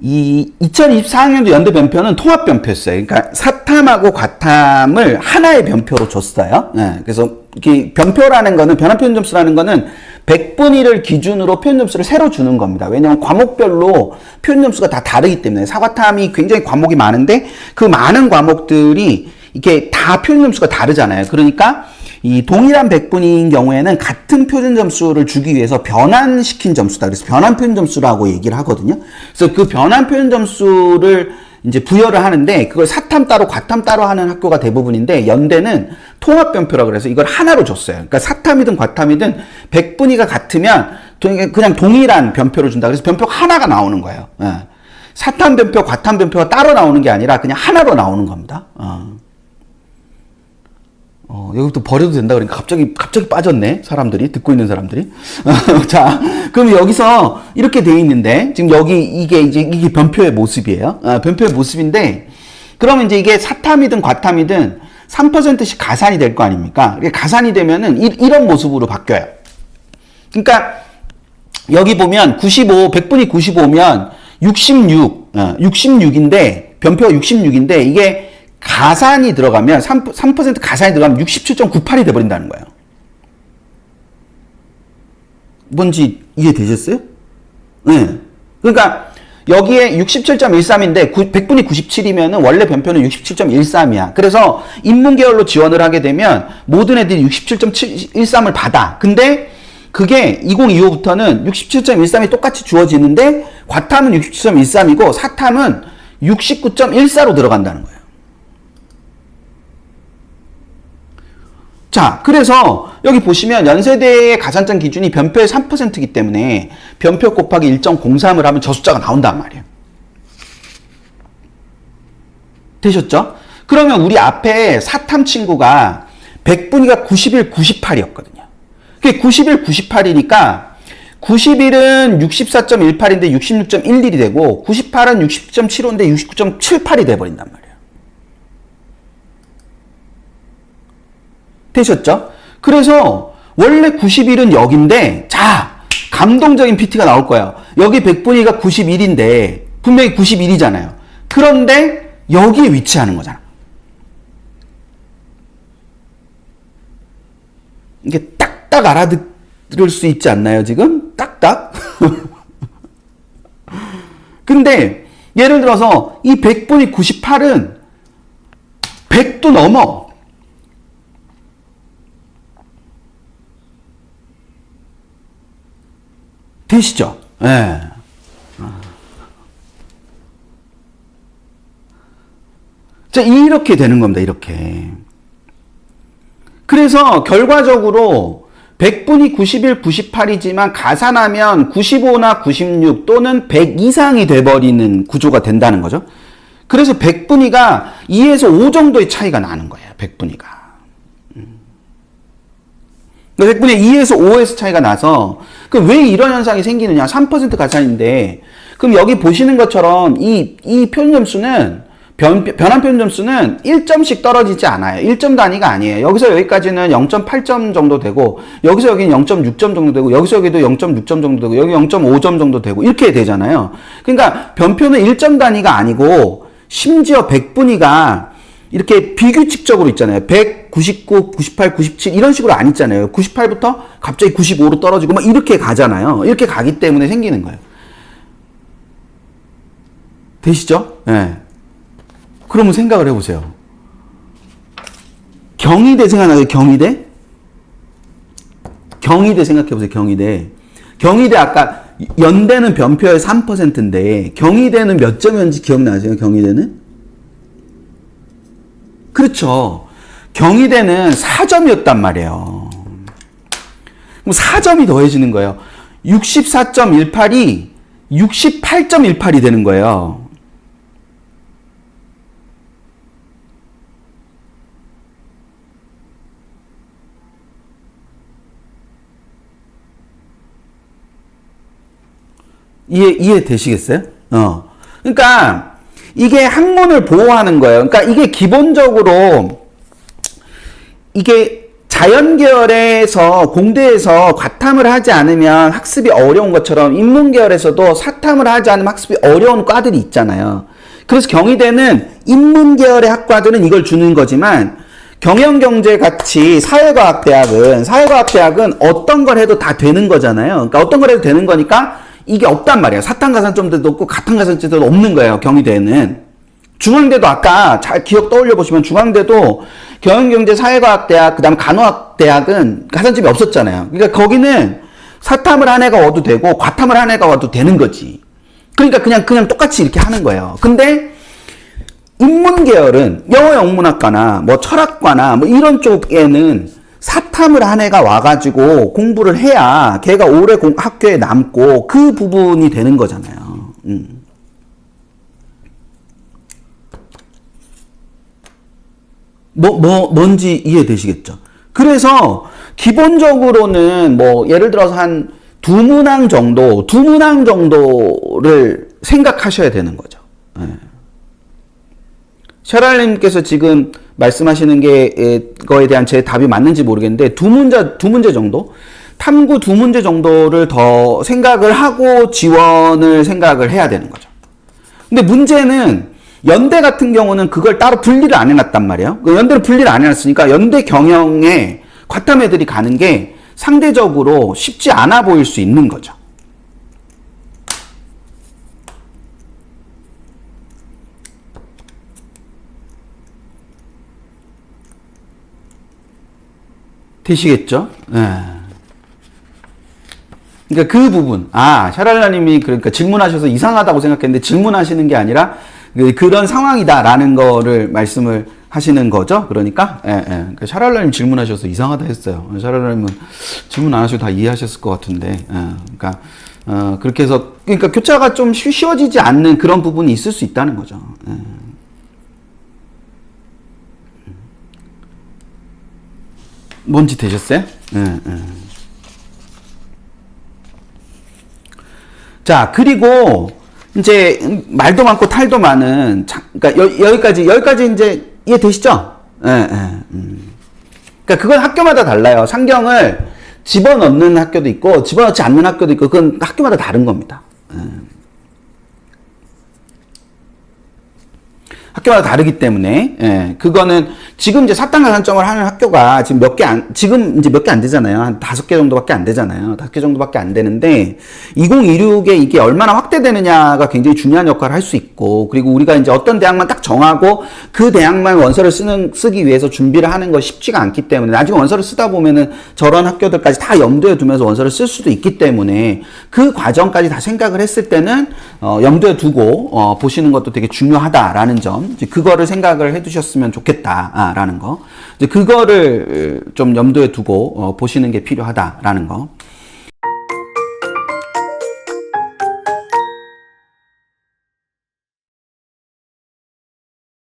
이 2024학년도 연대 변표는 통합 변표였어요. 그러니까 사탐하고 과탐을 하나의 변표로 줬어요. 네, 그래서 이게 변표라는 거는 변환 표현 점수라는 거는 100분위 를 기준으로 표현 점수를 새로 주는 겁니다. 왜냐하면 과목별로 표현 점수가 다 다르기 때문에 사과탐이 굉장히 과목이 많은데 그 많은 과목들이 이게 다 표현 점수가 다르잖아요. 그러니까 이 동일한 100분위인 경우에는 같은 표준 점수를 주기 위해서 변환시킨 점수다. 그래서 변환 표현 점수라고 얘기를 하거든요. 그래서 그 변환 표현 점수를 이제 부여를 하는데 그걸 사탐 따로 과탐 따로 하는 학교가 대부분인데 연대는 통합 변표라고 그래서 이걸 하나로 줬어요. 그러니까 사탐이든 과탐이든 100분위가 같으면 그냥 동일한 변표를 준다. 그래서 변표가 하나가 나오는 거예요. 사탐 변표, 과탐 변표가 따로 나오는 게 아니라 그냥 하나로 나오는 겁니다. 여기부터 버려도 된다 그러니까 갑자기 빠졌네. 사람들이, 듣고 있는 사람들이. 자, 그럼 여기서 이렇게 돼 있는데, 지금 여기 이게 변표의 모습이에요. 변표의 모습인데, 그러면 이제 이게 사탐이든 과탐이든 3%씩 가산이 될 거 아닙니까? 가산이 되면은 이런 모습으로 바뀌어요. 그러니까, 여기 보면 95, 100분이 95면 66인데, 변표가 66인데, 이게 가산이 들어가면 3% 가산이 들어가면 67.98이 돼버린다는 거예요. 뭔지 이해되셨어요? 네. 그러니까 여기에 67.13인데 100분이 97이면 원래 변표는 67.13이야. 그래서 인문계열로 지원을 하게 되면 모든 애들이 67.13을 받아. 근데 그게 2025부터는 67.13이 똑같이 주어지는데 과탐은 67.13이고 사탐은 69.14로 들어간다는 거예요. 자, 그래서 여기 보시면 연세대의 가산점 기준이 변표의 3%이기 때문에 변표 곱하기 1.03을 하면 저 숫자가 나온단 말이에요. 되셨죠? 그러면 우리 앞에 사탐 친구가 100분위가 91, 98이었거든요. 그게 91, 98이니까 91은 64.18인데 66.11이 되고 98은 60.75인데 69.78이 돼버린단 말이에요. 되셨죠? 그래서 원래 91은 여기인데 자, 감동적인 PT가 나올 거예요. 여기 100분위가 91인데 분명히 91이잖아요. 그런데 여기에 위치하는 거잖아. 이게 딱딱 알아들을 수 있지 않나요, 지금? 딱딱? 근데 예를 들어서 이 100분위 98은 100도 넘어. 되시죠? 예. 네. 자, 이렇게 되는 겁니다. 이렇게. 그래서 결과적으로 100분이 91, 98이지만 가산하면 95나 96 또는 100 이상이 돼버리는 구조가 된다는 거죠. 그래서 100분위가 2에서 5 정도의 차이가 나는 거예요. 100분위가. 100분의 2에서 5에서 차이가 나서 그럼 왜 이런 현상이 생기느냐? 3% 가산인데 그럼 여기 보시는 것처럼 이 표현 점수는 변환 표현 점수는 1점씩 떨어지지 않아요. 1점 단위가 아니에요. 여기서 여기까지는 0.8점 정도 되고 여기서 여기는 0.6점 정도 되고 여기서 여기도 0.6점 정도 되고 여기 0.5점 정도 되고 이렇게 되잖아요. 그러니까 변표는 1점 단위가 아니고 심지어 100분위가 이렇게 비규칙적으로 있잖아요. 100, 99, 98, 97 이런 식으로 안 있잖아요. 98부터 갑자기 95로 떨어지고 막 이렇게 가잖아요. 이렇게 가기 때문에 생기는 거예요. 되시죠? 예. 네. 그러면 생각을 해보세요. 경희대 생각나요? 경희대? 경희대 생각해보세요. 경희대. 경희대 아까 연대는 변표의 3%인데 경희대는 몇 점이었는지 기억나세요? 경희대는? 그렇죠. 경희대는 4점이었단 말이에요. 그럼 4점이 더해지는 거예요. 64.18이 68.18이 되는 거예요. 이해 되시겠어요? 그러니까 이게 학문을 보호하는 거예요. 그러니까 이게 기본적으로 이게 자연계열에서 공대에서 과탐을 하지 않으면 학습이 어려운 것처럼 인문계열에서도 사탐을 하지 않으면 학습이 어려운 과들이 있잖아요. 그래서 경희대는 인문계열의 학과들은 이걸 주는 거지만 경영경제같이 사회과학대학은 어떤 걸 해도 다 되는 거잖아요. 그러니까 어떤 걸 해도 되는 거니까 이게 없단 말이에요. 사탐가산점도 없고 가탐가산점도 없는 거예요. 경희대는. 중앙대도 아까 잘 기억 떠올려 보시면 중앙대도 경영경제사회과학대학 그다음 간호학대학은 가산점이 없었잖아요. 그러니까 거기는 사탐을 한 애가 와도 되고 과탐을 한 애가 와도 되는 거지. 그러니까 그냥 똑같이 이렇게 하는 거예요. 근데 인문계열은 영어 영문학과나 뭐 철학과나 뭐 이런 쪽에는 사탐을 한 애가 와가지고 공부를 해야 걔가 오래 학교에 남고 그 부분이 되는 거잖아요. 뭔지 이해되시겠죠? 그래서 기본적으로는 뭐 예를 들어서 한 두 문항 정도를 생각하셔야 되는 거죠. 샤랄님께서 지금 말씀하시는 거에 대한 제 답이 맞는지 모르겠는데 두 문제 정도? 탐구 두 문제 정도를 더 생각을 하고 지원을 생각을 해야 되는 거죠. 근데 문제는 연대 같은 경우는 그걸 따로 분리를 안 해놨단 말이에요. 연대를 분리를 안 해놨으니까 연대 경영에 과탐 애들이 가는 게 상대적으로 쉽지 않아 보일 수 있는 거죠. 되시겠죠? 네. 그러니까 그 부분, 샤랄라님이 그러니까 질문하셔서 이상하다고 생각했는데 질문하시는 게 아니라 그런 상황이다라는 거를 말씀을 하시는 거죠. 그러니까, 그러니까 샤랄라님 질문하셔서 이상하다 했어요. 샤랄라님은 질문 안 하셔도 다 이해하셨을 것 같은데, 그러니까 그렇게 해서 그러니까 교차가 좀 쉬워지지 않는 그런 부분이 있을 수 있다는 거죠. 뭔지 되셨어요? 자, 그리고 이제 말도 많고 탈도 많은 그러니까 여기까지 이제 이해되시죠? 그러니까 그건 학교마다 달라요. 상경을 집어넣는 학교도 있고 집어넣지 않는 학교도 있고 그건 학교마다 다른 겁니다. 학교마다 다르기 때문에, 그거는 지금 이제 사탐가산점을 하는 학교가 지금 지금 이제 몇 개 안 되잖아요. 한 5개 정도밖에 안 되잖아요. 5개 정도밖에 안 되는데, 2026에 이게 얼마나 확대되느냐가 굉장히 중요한 역할을 할 수 있고, 그리고 우리가 이제 어떤 대학만 딱 정하고, 그 대학만 원서를 쓰기 위해서 준비를 하는 거 쉽지가 않기 때문에, 나중에 원서를 쓰다 보면은 저런 학교들까지 다 염두에 두면서 원서를 쓸 수도 있기 때문에, 그 과정까지 다 생각을 했을 때는, 염두에 두고, 보시는 것도 되게 중요하다라는 점, 이제 그거를 생각을 해 두셨으면 좋겠다라는 거. 이제 그거를 좀 염두에 두고 보시는 게 필요하다라는 거.